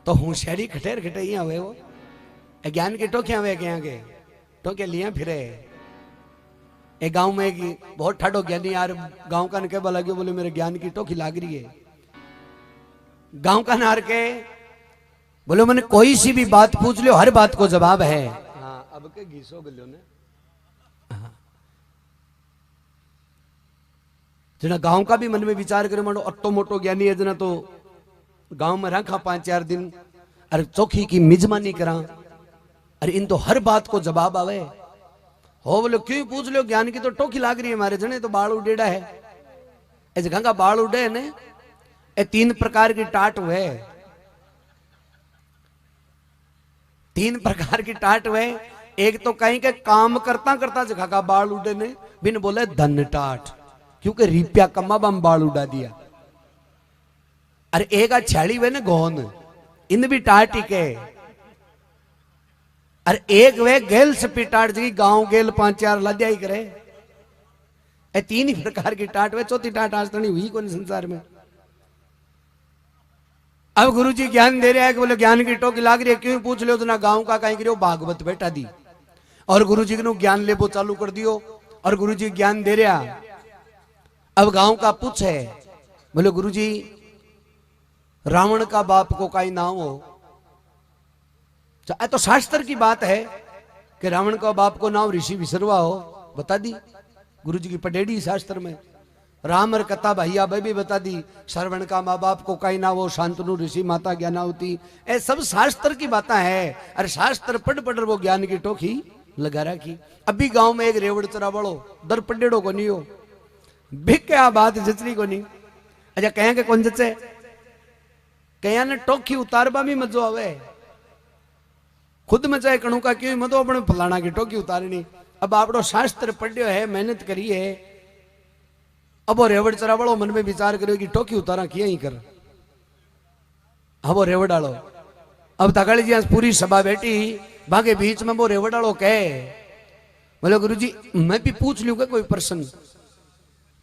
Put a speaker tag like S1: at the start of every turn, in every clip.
S1: तो होशियारी खटेर खटे हुए वो ज्ञान की टोकियां हुए के आगे टोके लिया फिरे। एक गांव में एक बहुत ठाडो ज्ञानी यार गांव का कहबा लगे बोले मेरे ज्ञान की टोकी लाग रही है। गांव का नार के बोले मैंने कोई सी भी बात पूछ लो हर बात को जवाब है। हाँ अब के घीसो बोलो ने जना गांव का भी मन में विचार करे मानो अट्टो मोटो ज्ञानी है जना तो गांव में रखा 5-4 दिन अरे चौकी की मिजमानी करा अरे इन तो हर बात को जवाब आवे हो बोले क्यों पूछ लो ज्ञान की तो टोकी लाग रही है हमारे जने तो बाल उडेड़ा है ऐसे गंगा बाल उडे ने ए 3 प्रकार की टाट हुए 3 प्रकार की टाट हुए। एक तो कहीं के काम करता करता जगह का बाल उडे ने बिन बोले धन टाट क्योंकि रिपिया कमा बम बाल उड़ा दिया। अरे एक छाड़ी वे ने गोन इन भी टाट ही के अरे एक वे गेल से पिटाट जी गांव गेल 5-4 लद्या ही करे ए 3 ही प्रकार की टाट वे चौथी टाट आज तक हुई कौन संसार में। अब गुरुजी ज्ञान दे रहे हैं कि बोले ज्ञान की टोकी लाग रही है क्यों पूछ लो तो ना गांव का कहीं करो भागवत बैठा दी और गुरुजी को ज्ञान ले वो चालू कर दियो और गुरुजी ज्ञान दे रहा। अब गांव का पूछे बोले गुरुजी रावण का बाप को काई नाम हो तो शास्त्र की बात है कि रावण का बाप को नाम ऋषि विसर्वा हो बता दी गुरुजी की पटेड़ी शास्त्र में। राम और कथा भैया भी बता दी श्रवण का माँ बाप को काई ना वो शांतनु ऋषि माता ज्ञानावती ए सब शास्त्र की बातें है। अरे शास्त्र पढ़ पढ़ वो ज्ञान की टोकी लगा रखी। अभी गांव में एक रेवड़ चरा बड़ो दर पढ़ेड़ो को नहीं हो भिक क्या बात जचरी को नहीं। अच्छा कहेंगे कौन जचे कहीं ने टोकी उतारबा में मजो आवे खुद में चाहे कणु का क्यों मतो अपने फलाना की टोकी उतारनी। अब आपड़ो शास्त्र पढ़ियो है मेहनत करी है अब वो रेवड़ चरा वालों मन में विचार करो कि टोकी उतारा किया ही कर। अब वो रेवड़ डालो अब तकाली जी पूरी सभा बैठी भागे बीच में वो रेवड़ डालो कहे बोले गुरुजी मैं भी पूछ लूंगा कोई प्रश्न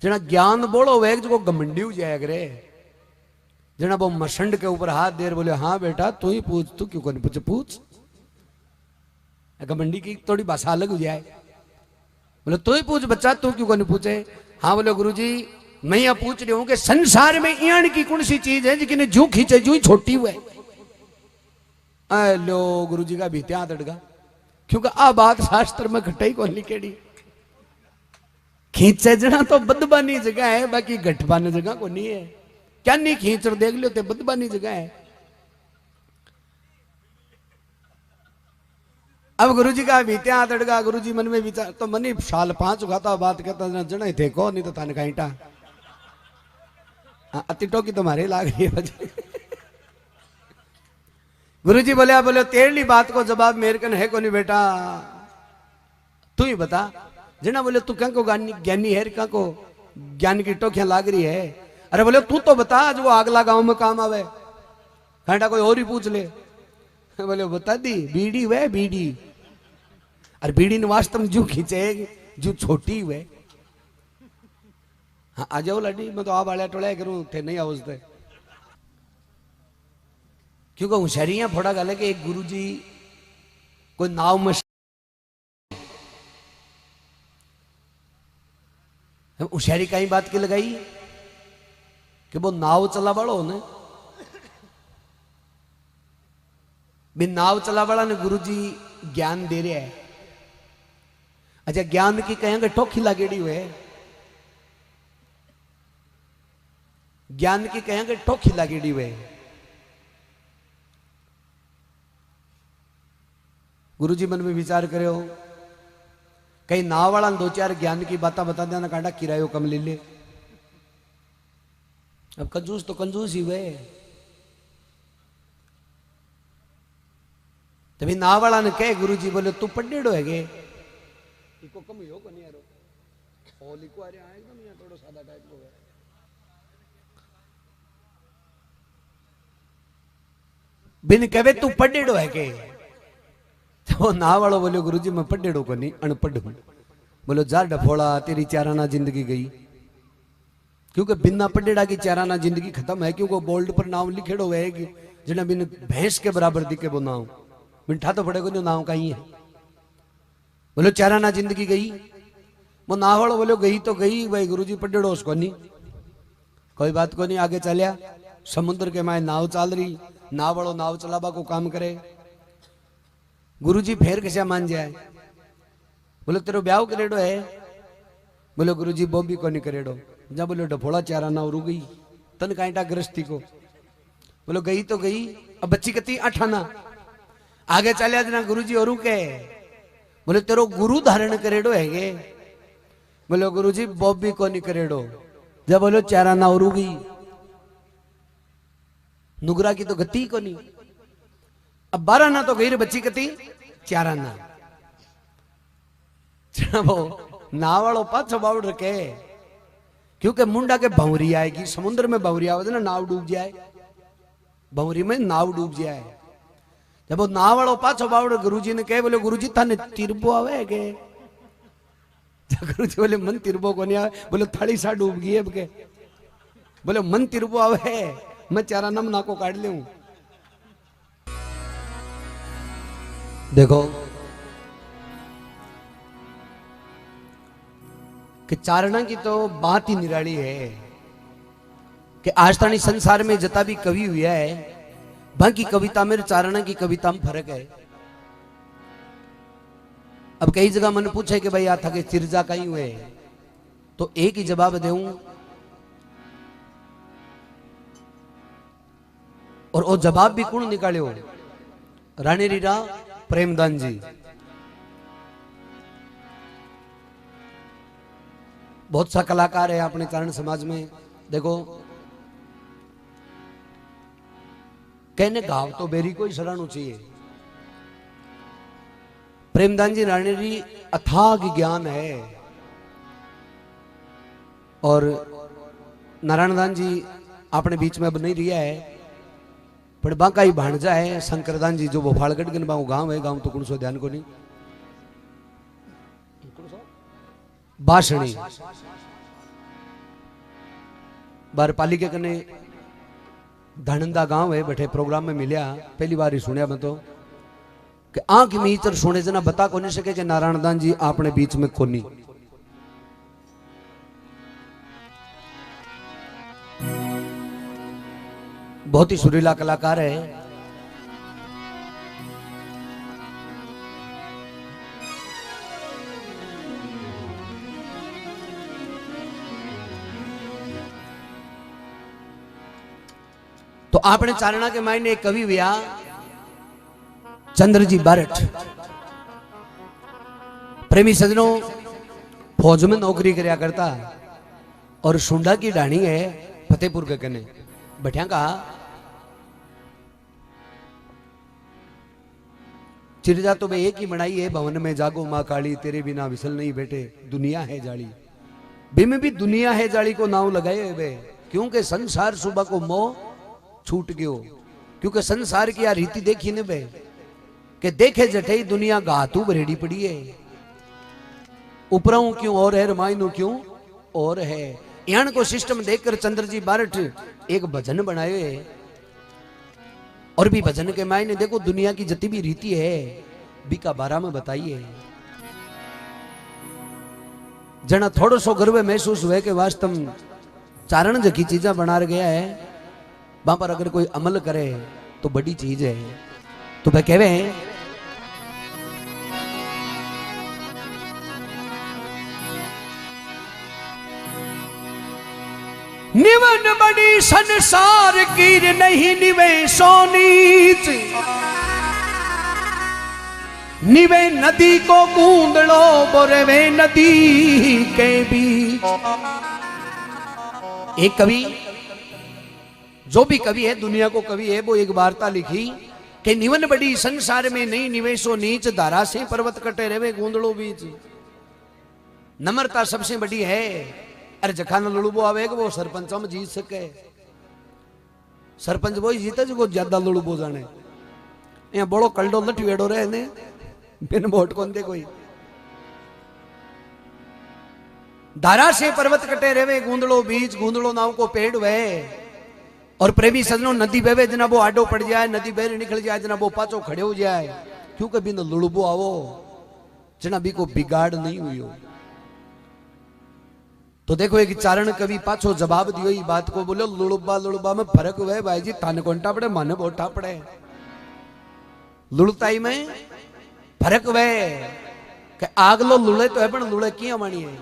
S1: जना ज्ञान बोलो वह जो घमंडी हो जाए करे जना वो मसंड के ऊपर हाथ दे बोले हाँ बेटा तू ही पूछ तू क्यों नहीं पूछे पूछ घमंडी की थोड़ी भाषा अलग हो जाए बोले तू ही पूछ बच्चा तू क्यों नहीं पूछे। हाँ बोले गुरुजी मैं यह पूछ रही हूं कि संसार में ईण की कौन सी चीज है जिसने जू खींचे जू ही छोटी हुए। लो गुरुजी का भी त्याग अड़गा क्योंकि आ बात शास्त्र में घटाई को लिखेड़ी खींचे जना तो बदबानी जगह है बाकी घटबानी जगह को नहीं है। क्या नहीं खींच और देख लो तो बदबानी जगह है। अब गुरुजी का बीत्या तड़गा गुरुजी मन में विचार तो मनी साल 5 उगाता बात कहता जने थे को नहीं तो थाने काईटा अति टोकी तुम्हारे लाग रही है। गुरुजी बोले बोले तेरली बात को जवाब मेरे कन है को नहीं बेटा तू ही बता जना बोले तू क्या को ज्ञानी है क्या को ज्ञान की टोकियां लाग रही है। अरे बोले तू तो बता जो वो अगला गांव में काम आवे घंटा कोई और ही पूछ ले। बोले बता दी बीड़ी वे बीड़ी अरे बीड़ी ने वास्तव में जू खींचे जू छोटी हुए। हाँ आ जाओ लड़ी मैं तो आ बाड़ा टोड़ा करूं थे नहीं आवजते क्योंकि होशियारियां फोड़ा गल कि एक गुरुजी कोई नाव में होशियारी कई बात की लगाई कि वो नाव चला वालो ने बिन नाव चला वाला ने गुरुजी ज्ञान दे रहे है। अच्छा ज्ञान की कहेंगे टोखी लागेड़ी हुए ज्ञान की कहेंगे टोखी लागेड़ी हुए। गुरुजी मन में विचार करो कहीं नाव वाला 2-4 ज्ञान की बातें बता देना कांडा किरायो कम ले ले। अब कंजूस तो कंजूस ही हुए तभी नाव वाला ने कहे गुरुजी बोले तू पढ़ेड़ो है गे इको कम हो को नहीं यारो होली को आ रहा है एकदम या थोड़ा सादा टाइप को है। बिन कहे तू पढ़ेड़ो है के तो नाव वालो बोले गुरुजी मैं पढ़ेड़ो को नहीं अनपढ़ हूं। बोलो जा डफोड़ा तेरी चाराना जिंदगी गई क्योंकि बिना पढ़ेड़ा की चाराना जिंदगी खत्म है क्योंकि बोल्ड पर नाम लिखेड़ो है जिन्हें बिन भैंस के बराबर दिखे वो नाव मिठा तो पड़ेगा जो नाव कहीं है। बोलो चाराना जिंदगी गई वो नावड़ बोलो गई तो गई भाई गुरुजी पढ़ेड़ो उसको नहीं कोई बात को नहीं आगे चलिया समुद्र के माए नाव चाल रही नावड़ो नाव चलाबा को काम करे गुरुजी फेर कैसे मान जाए बोलो तेरो ब्याह करेड़ो है बोलो गुरुजी बॉबी को नहीं करेड़ो जा बोलो डफोड़ा चारा नाव रू गई तन कांटा गृहस्थी को बोलो गई तो गई अब बच्ची कती अठाना आगे चलिया जना गुरुजी और के बोले तेरो गुरु धारण करेड़ो है गे बोलो गुरुजी बॉबी को नहीं करेड़ो जब बोलो चारा ना उरूगी नुगरा की तो गति को नहीं अब 12 ना तो गई रे बच्ची कती चारा ना वो नावड़ो पाछो बावड़ रखे क्योंकि मुंडा के भंवरी आएगी समुद्र में भंवरी आवे ना नाव डूब जाए भंवरी में नाव डूब जाए जब वो नावड़ो पाछो बावड़ गुरुजी ने कहे बोले गुरुजी थाने तिरबो आवे के गुरुजी बोले मन तिरबो को नहीं आवे बोले थाली सा डूब गई अब के बोले मन तिरबो आवे मैं चारा नम ना को काट लूं देखो कि चारणा की तो बात ही निराली है कि आज तानी संसार में जता भी कवि हुआ है बाकी कविता में चारणा की कविता में फर्क है। अब कई जगह मन पूछे कि भाई आ था कि सिरजा कहीं हुए तो एक ही जवाब दूं और वो जवाब भी कौन निकालो रानी रीरा प्रेमदान जी बहुत सा कलाकार है अपने चारण समाज में देखो कहने गाँव तो बेरी कोई सराहना चाहिए प्रेमदान जी रानी जी अथाग ज्ञान है और नारायणदान जी अपने बीच में अब नहीं रिया है पर बाका ही भाणजा है शंकरदान जी जो भोपालगढ़ के गांव है गांव तो कौन सो ध्यान को नहीं बासणी बारपालिका कने धनंदा गांव है बैठे प्रोग्राम में मिलिया पहली बार ही सुनिया मैं तो कि आंख मीचर सुने जना बता को नहीं सके कि नारायणदान जी अपने बीच में कोनी बहुत ही सुरीला कलाकार है तो आपने चारणा के मायने एक कवि हुआ चंद्रजी बारठ प्रेमी सजनों फौज में नौकरी करया करता और सुंडा की डाणी है फतेहपुर के कने बैठा का चिरजा तो मैं एक ही बनाई है भवन में जागो माँ काली तेरे बिना विसल नहीं बेटे दुनिया है जाली बिम भी दुनिया है जाली को नाव लगाए वे क्योंकि संसार सुबह को मोह छूट गयो क्योंकि संसार की यार रीति देखी ने बे कि देखे जठे दुनिया गातू भरेड़ी पड़ी है उपराऊ क्यों और है रमायनों क्यों और है यान को सिस्टम देखकर चंद्रजी बारठ एक भजन बनाए और भी भजन के मायने देखो दुनिया की जितनी भी रीति है बीका बारा में बताइए जना थोड़ा सो गर्व महसूस हुए कि वास्तव चारण जकी चीजा बना गया है वहां पर अगर कोई अमल करे तो बड़ी चीज है तो वह कहवे निवन बड़ी संसार की नहीं निवे सोनीच निवे नदी को गूंदड़ो बोरे नदी के बीच एक कवि जो भी कवि है दुनिया को कवि है वो एक वार्ता लिखी कि निवन बड़ी संसार में नहीं निवेशो नीच धारा से पर्वत कटे रहे गूंदड़ो बीच नम्रता सबसे बड़ी है अरे जखाना लड़ूबो आवे वो सरपंच में जीत सके सरपंच वो ही जीते जो ज्यादा लड़ूबो जाने यहाँ बड़ो कलडो लठ वेड़ो रहे ने बिन वोट कौन दे कोई धारा से पर्वत कटे रहे गूंदड़ो बीच गूंदड़ो नाव को पेड़ वे और प्रेमी सजनों नदी बहवे जना वो आडो पड़ जाए, नदी बहरे निकल जाए जना वो पाचो खड़े हो जाए, क्यों कभी न लुड़बो आवो जना भी को बिगाड़ नहीं हुई हो। तो देखो एक चारण कवि पाछो जवाब दियो ई बात को, बोलो लुड़बा में फर्क हुआ भाई जी, थाने कोंटा पड़े माने बोटा पड़े, लुड़ताई में फर्क वे के आग लो लुड़े तो है पण लुड़े किया मानी है।